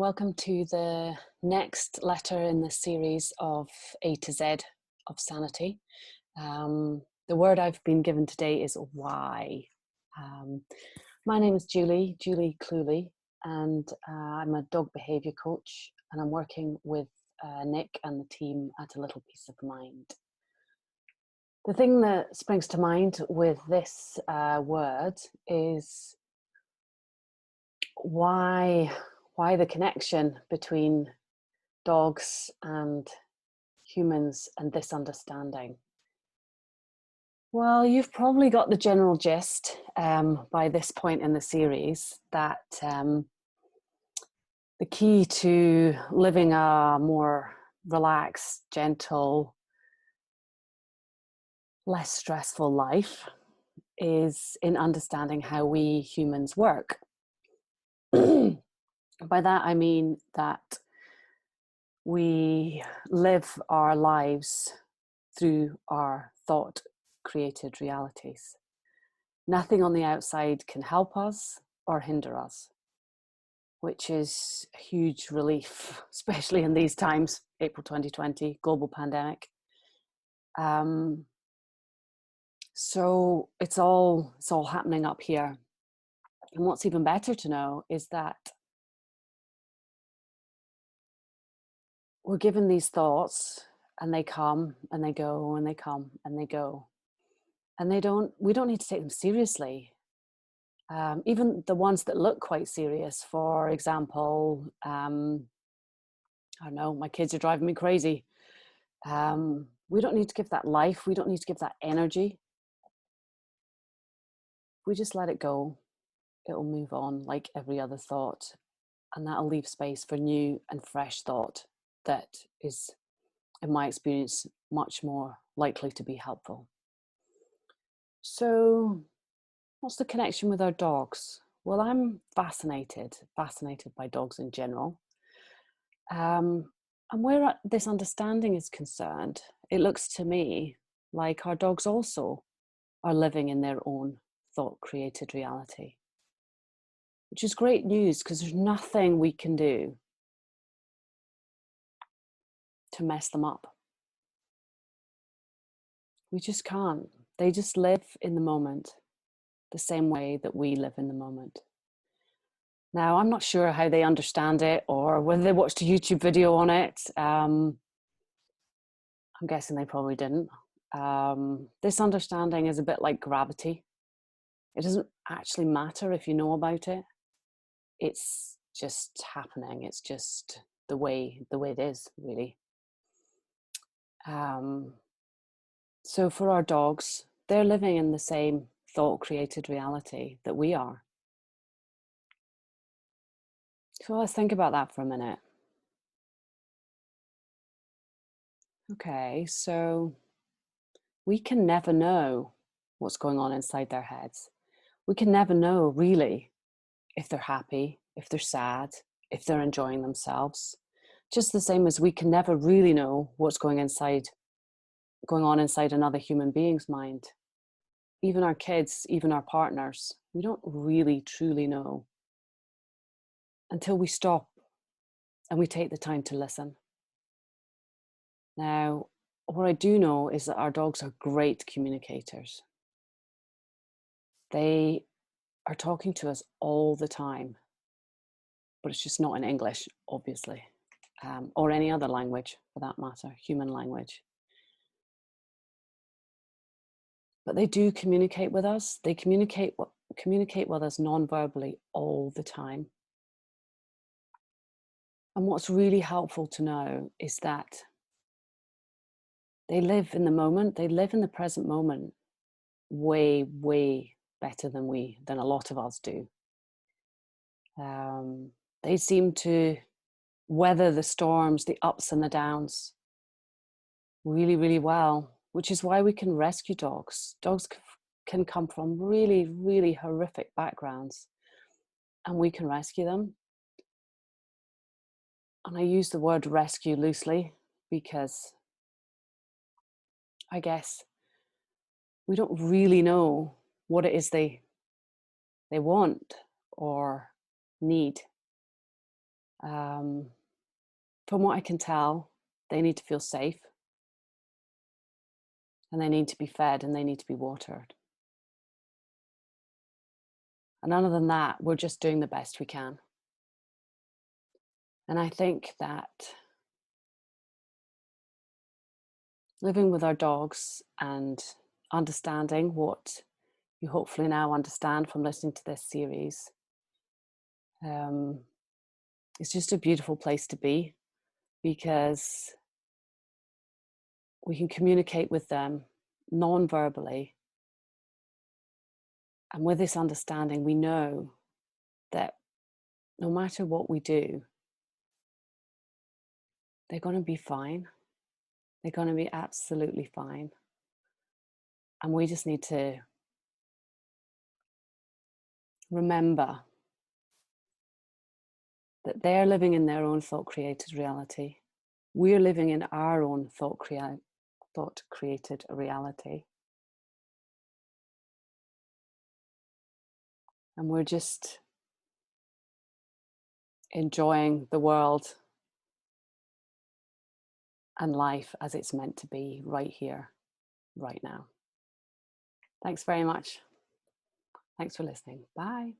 Welcome to the next letter in the series of A to Z of sanity. The word I've been given today is why. My name is Julie Cluley, and I'm a dog behaviour coach, and I'm working with Nick and the team at A Little Peace of Mind. The thing that springs to mind with this word is why the connection between dogs and humans and this understanding. Well, you've probably got the general gist by this point in the series that the key to living a more relaxed, gentle, less stressful life is in understanding how we humans work. By that I mean that we live our lives through our thought-created realities. Nothing on the outside can help us or hinder us, which is a huge relief, especially in these times, April 2020, global pandemic. So it's all happening up here. And what's even better to know is that we're given these thoughts and they come and they go and they come and they go. And we don't need to take them seriously. Even the ones that look quite serious, for example, I don't know, my kids are driving me crazy. We don't need to give that life. We don't need to give that energy. We just let it go. It'll move on like every other thought. And that'll leave space for new and fresh thought that is, in my experience, much more likely to be helpful. So what's the connection with our dogs? Well, I'm fascinated by dogs in general. And where this understanding is concerned, it looks to me like our dogs also are living in their own thought-created reality, which is great news because there's nothing we can do to mess them up. We just can't. They just live in the moment the same way that we live in the moment. Now, I'm not sure how they understand it or whether they watched a YouTube video on it. I'm guessing they probably didn't. This understanding is a bit like gravity. It doesn't actually matter if you know about it. It's just happening. It's just the way it is, really. So for our dogs, they're living in the same thought-created reality that we are. So let's think about that for a minute. Okay, so we can never know what's going on inside their heads. We can never know, really, if they're happy, if they're sad, if they're enjoying themselves. Just the same as we can never really know what's going on inside another human being's mind. Even our kids, even our partners, we don't really truly know until we stop and we take the time to listen. Now, what I do know is that our dogs are great communicators. They are talking to us all the time, but it's just not in English, obviously, or any other language for that matter, human language. But they do communicate with us. They communicate with us non-verbally all the time. And what's really helpful to know is that they live in the moment, they live in the present moment way, way better than a lot of us do. They seem to weather the storms, the ups and the downs really, really well, which is why we can rescue dogs. Dogs can come from really, really horrific backgrounds and we can rescue them. And I use the word rescue loosely because I guess we don't really know what it is they want or need. Um, from what I can tell, they need to feel safe, and they need to be fed, and they need to be watered. And other than that, we're just doing the best we can. And I think that living with our dogs and understanding what you hopefully now understand from listening to this series, um, it's just a beautiful place to be, because we can communicate with them non-verbally. And with this understanding, we know that no matter what we do, they're going to be fine. They're going to be absolutely fine. And we just need to remember that they're living in their own thought created reality. We're living in our own thought created reality. And we're just enjoying the world and life as it's meant to be right here, right now. Thanks very much. Thanks for listening. Bye.